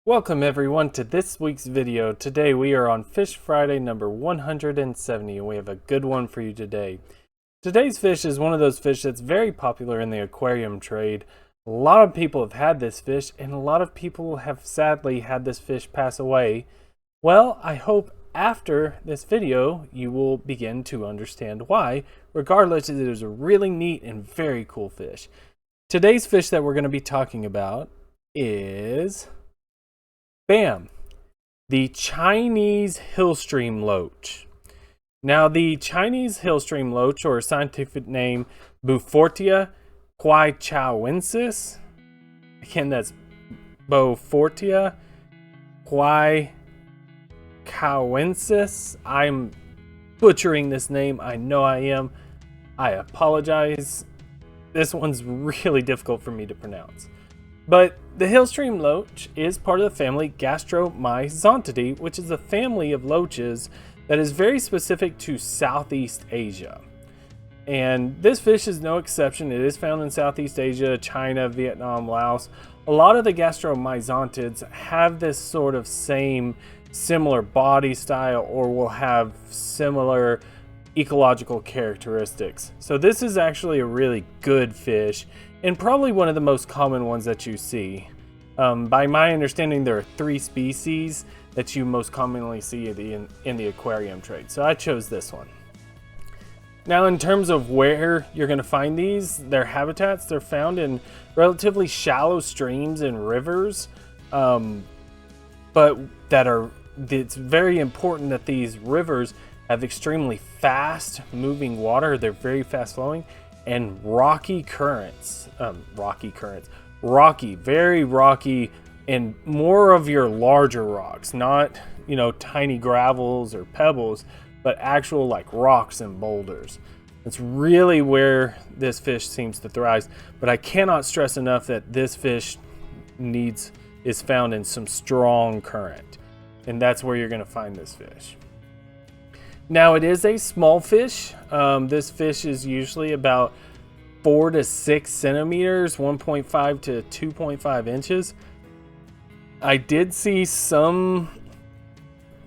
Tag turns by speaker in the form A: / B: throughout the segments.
A: Welcome everyone to this week's video. Today we are on Fish Friday number 170 and we have a good one for you today. Today's fish is one of those fish that's very popular in the aquarium trade. A lot of people have had this fish and a lot of people have sadly had this fish pass away. Well, I hope after this video you will begin to understand why. Regardless, it is a really neat and very cool fish. Today's fish that we're going to be talking about is bam! The Chinese Hillstream Loach. Now, the Chinese Hillstream Loach, or scientific name Beaufortia quaichowensis. Again, that's Beaufortia quaichowensis. I'm butchering this name. I know I am. I apologize. This one's really difficult for me to pronounce. But the Hillstream Loach is part of the family Gastromyzontidae, which is a family of loaches that is very specific to Southeast Asia. And this fish is no exception. It is found in Southeast Asia, China, Vietnam, Laos. A lot of the Gastromyzontids have this sort of similar body style or will have similar ecological characteristics. So this is actually a really good fish and probably one of the most common ones that you see. By my understanding, there are 3 species that you most commonly see in the aquarium trade. So I chose this one. Now, in terms of where you're going to find these, their habitats, they're found in relatively shallow streams and rivers. But it's very important that these rivers have extremely fast moving water. They're very fast flowing and rocky currents, very rocky, and more of your larger rocks, not, tiny gravels or pebbles, but actual like rocks and boulders. It's really where this fish seems to thrive. But I cannot stress enough that this fish is found in some strong current, and that's where you're going to find this fish. Now, it is a small fish. This fish is usually about 4 to 6 centimeters, 1.5 to 2.5 inches. I did see some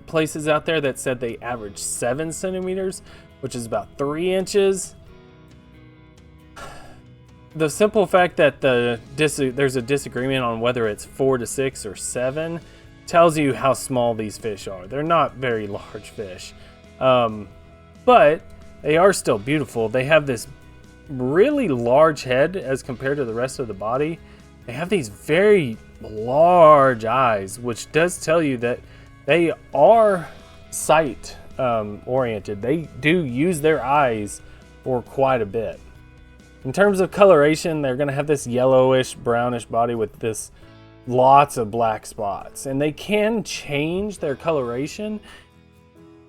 A: places out there that said they average 7 centimeters, which is about 3 inches. The simple fact that there's a disagreement on whether it's 4 to 6 or 7 tells you how small these fish are. They're not very large fish. But they are still beautiful. They have this really large head as compared to the rest of the body. They have these very large eyes, which does tell you that they are sight oriented. They do use their eyes for quite a bit. In terms of coloration, they're going to have this yellowish, brownish body with this lots of black spots, and they can change their coloration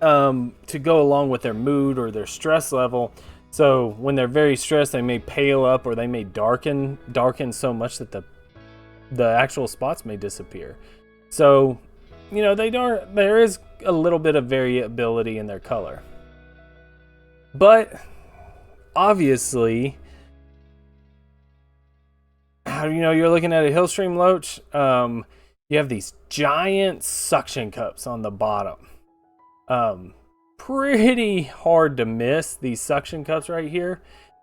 A: to go along with their mood or their stress level. So when they're very stressed, they may pale up or they may darken so much that the actual spots may disappear. So, there is a little bit of variability in their color. But obviously, you're looking at a Hillstream Loach, you have these giant suction cups on the bottom. Pretty hard to miss these suction cups right here.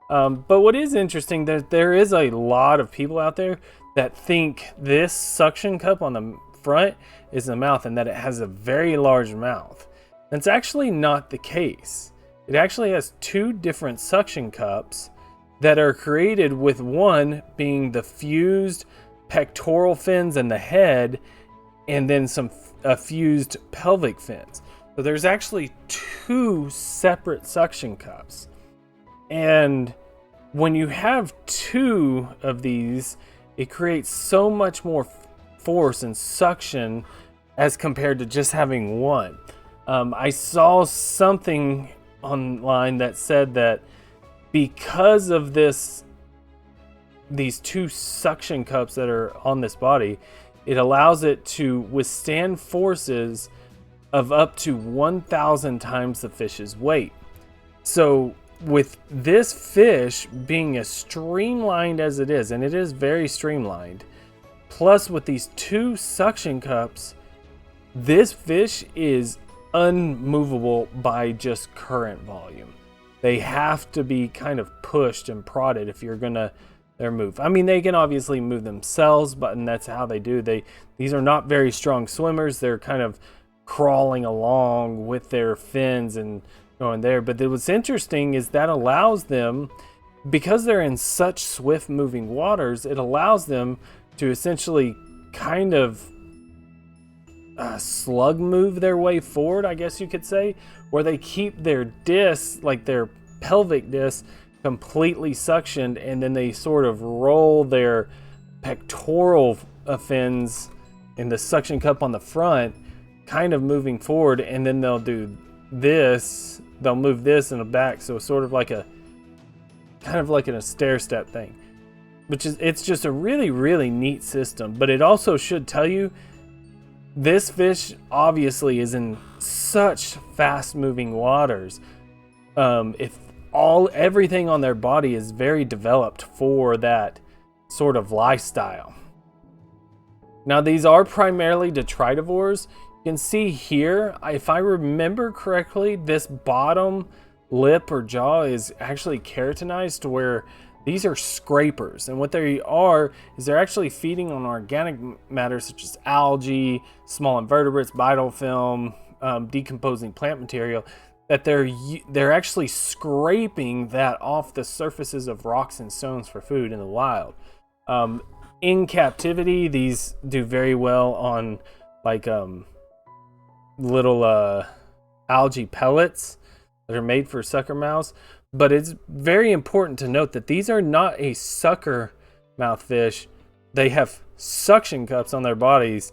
A: But what is interesting, that there is a lot of people out there that think this suction cup on the front is the mouth and that it has a very large mouth. That's actually not the case. It actually has 2 different suction cups that are created, with one being the fused pectoral fins and the head, and then some fused pelvic fins. So there's actually 2 separate suction cups. And when you have 2 of these, it creates so much more force and suction as compared to just having one. I saw something online that said that because of these 2 suction cups that are on this body, it allows it to withstand forces of up to 1,000 times the fish's weight. So with this fish being as streamlined as it is, and it is very streamlined, Plus, with these 2 suction cups, this fish is unmovable by just current volume. They have to be kind of pushed and prodded if you're gonna move. I mean, they can obviously move themselves, and that's how they do. These are not very strong swimmers. They're kind of crawling along with their fins and going there. But what's interesting is that allows them, because they're in such swift moving waters, it allows them to essentially kind of slug move their way forward, I guess you could say, where they keep their discs, like their pelvic disc, completely suctioned, and then they sort of roll their pectoral fins in the suction cup on the front, kind of moving forward, and then they'll do this, they'll move this in the back, so it's sort of like kind of like in a stair step thing, it's just a really, really neat system. But it also should tell you this fish obviously is in such fast moving waters. If everything on their body is very developed for that sort of lifestyle. Now, these are primarily detritivores. You can see here, if I remember correctly, this bottom lip or jaw is actually keratinized to where these are scrapers. And what they are is they're actually feeding on organic matter such as algae, small invertebrates, biofilm, decomposing plant material, that they're actually scraping that off the surfaces of rocks and stones for food in the wild. In captivity, these do very well on like little algae pellets that are made for sucker mouths. But it's very important to note that these are not a sucker mouth fish. They have suction cups on their bodies,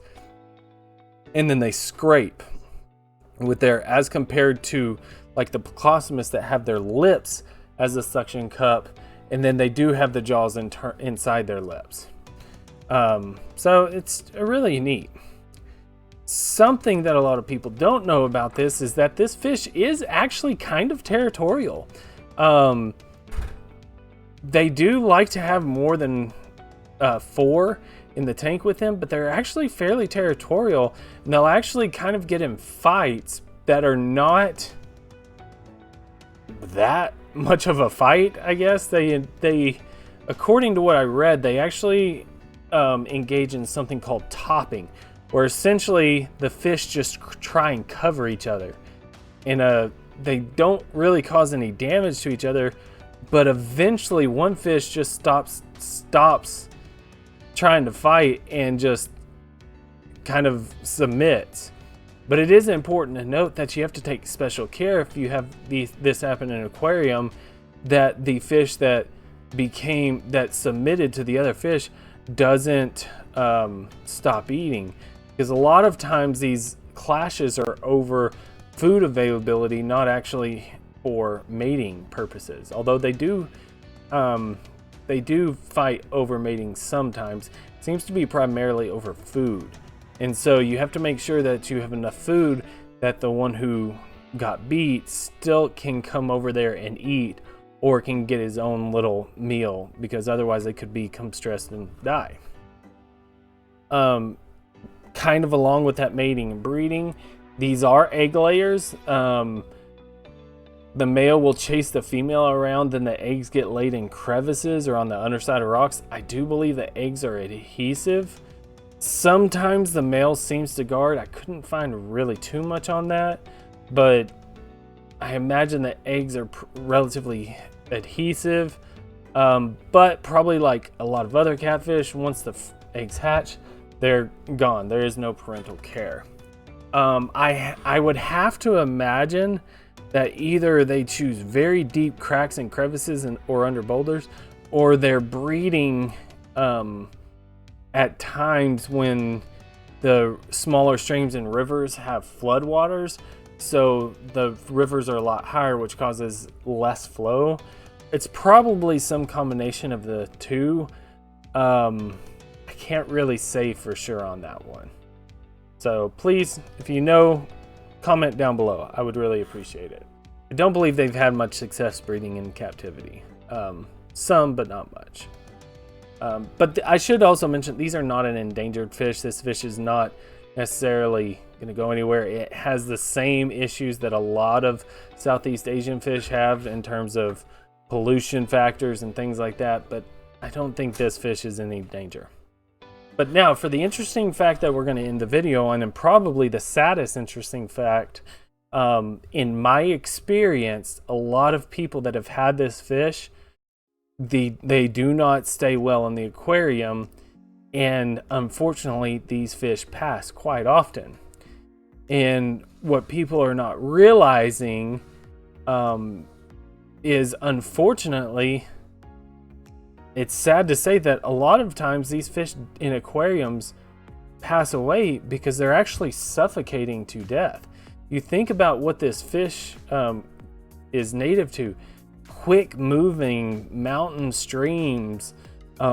A: and then they scrape with as compared to like the Plecostomus that have their lips as a suction cup, and then they do have the jaws inside their lips. So it's really neat. Something that a lot of people don't know about this is that this fish is actually kind of territorial. They do like to have more than 4 in the tank with them, but they're actually fairly territorial, and they'll actually kind of get in fights that are not that much of a fight, I guess. They according to what I read, they actually engage in something called topping, where essentially the fish just try and cover each other. They don't really cause any damage to each other, but eventually one fish just stops trying to fight and just kind of submits. But it is important to note that you have to take special care if you have this happen in an aquarium, that the fish that submitted to the other fish doesn't stop eating, because a lot of times these clashes are over food availability, not actually for mating purposes. Although they do fight over mating sometimes. It seems to be primarily over food. And so you have to make sure that you have enough food that the one who got beat still can come over there and eat, or can get his own little meal, because otherwise they could become stressed and die. Kind of along with that mating and breeding, these are egg layers. The male will chase the female around, then the eggs get laid in crevices or on the underside of rocks. I do believe the eggs are adhesive. Sometimes the male seems to guard. I couldn't find really too much on that, but I imagine the eggs are relatively adhesive. But probably like a lot of other catfish, once the eggs hatch, they're gone. There is no parental care. I would have to imagine that either they choose very deep cracks and crevices or under boulders, or they're breeding at times when the smaller streams and rivers have floodwaters, so the rivers are a lot higher, which causes less flow. It's probably some combination of the two. I can't really say for sure on that one. So please, if you know, comment down below. I would really appreciate it. I don't believe they've had much success breeding in captivity. Some, but not much. But I should also mention, these are not an endangered fish. This fish is not necessarily going to go anywhere. It has the same issues that a lot of Southeast Asian fish have in terms of pollution factors and things like that, but I don't think this fish is in any danger. But now for the interesting fact that we're going to end the video on, and probably the saddest interesting fact, in my experience, a lot of people that have had this fish, they do not stay well in the aquarium, and unfortunately these fish pass quite often. And what people are not realizing is, unfortunately, it's sad to say that a lot of times these fish in aquariums pass away because they're actually suffocating to death. You think about what this fish is native to: quick moving mountain streams.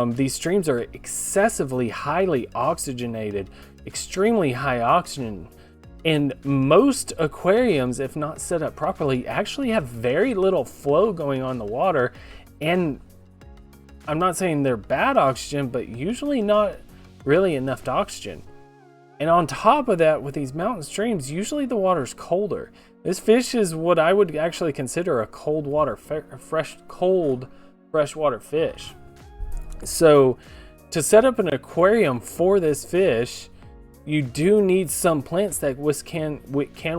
A: These streams are excessively highly oxygenated, extremely high oxygen. And most aquariums, if not set up properly, actually have very little flow going on in the water. And I'm not saying they're bad oxygen, but usually not really enough to oxygen. And on top of that, with these mountain streams, usually the water's colder. This fish is what I would actually consider a cold freshwater fish. So to set up an aquarium for this fish, you do need some plants that can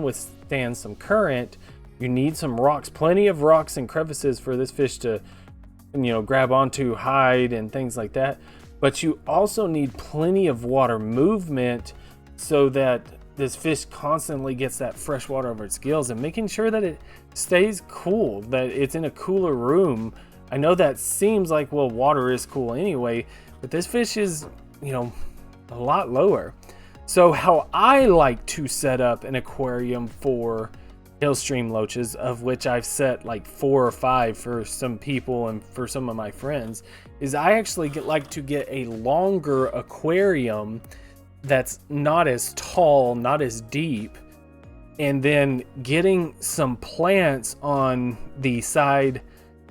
A: withstand some current. You need some rocks, plenty of rocks and crevices for this fish to, grab onto, hide, and things like that. But you also need plenty of water movement so that this fish constantly gets that fresh water over its gills, and making sure that it stays cool, that it's in a cooler room. I know that seems like, well, water is cool anyway, but this fish is, a lot lower. So how I like to set up an aquarium for Hillstream loaches, of which I've set like 4 or 5 for some people and for some of my friends, is I actually like to get a longer aquarium that's not as tall, not as deep, and then getting some plants on the side,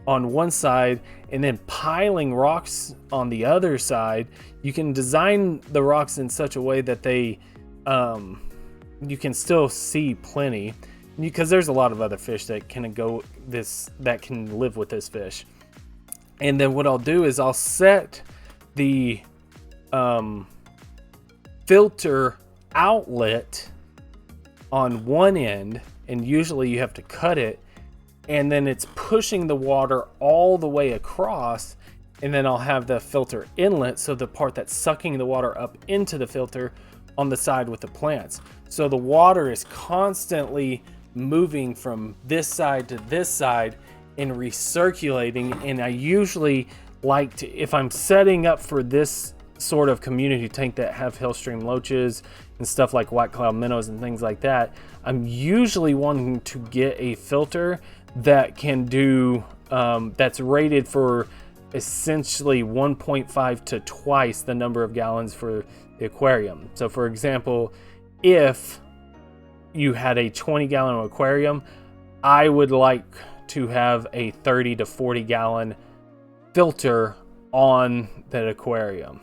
A: on one side, and then piling rocks on the other side. You can design the rocks in such a way that they you can still see plenty, because there's a lot of other fish that can live with this fish. And then what I'll do is I'll set the filter outlet on one end, and usually you have to cut it, and then it's pushing the water all the way across, and then I'll have the filter inlet, so the part that's sucking the water up into the filter, on the side with the plants. So the water is constantly moving from this side to this side and recirculating. And I usually like to, if I'm setting up for this sort of community tank that have Hillstream loaches and stuff like white cloud minnows and things like that, I'm usually wanting to get a filter that can do that's rated for essentially 1.5 to twice the number of gallons for the aquarium. So for example, if you had a 20-gallon aquarium, I would like to have a 30 to 40 gallon filter on that aquarium.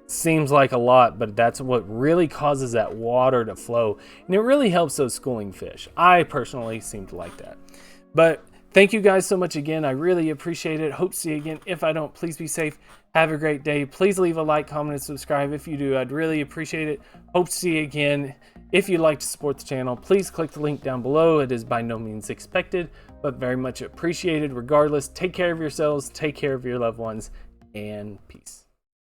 A: Seems like a lot, but that's what really causes that water to flow, and it really helps those schooling fish. I personally seem to like that. But thank you guys so much again. I really appreciate it. Hope to see you again. If I don't, please be safe. Have a great day. Please leave a like, comment, and subscribe. If you do, I'd really appreciate it. Hope to see you again. If you'd like to support the channel, please click the link down below. It is by no means expected, but very much appreciated. Regardless, take care of yourselves, take care of your loved ones, and peace.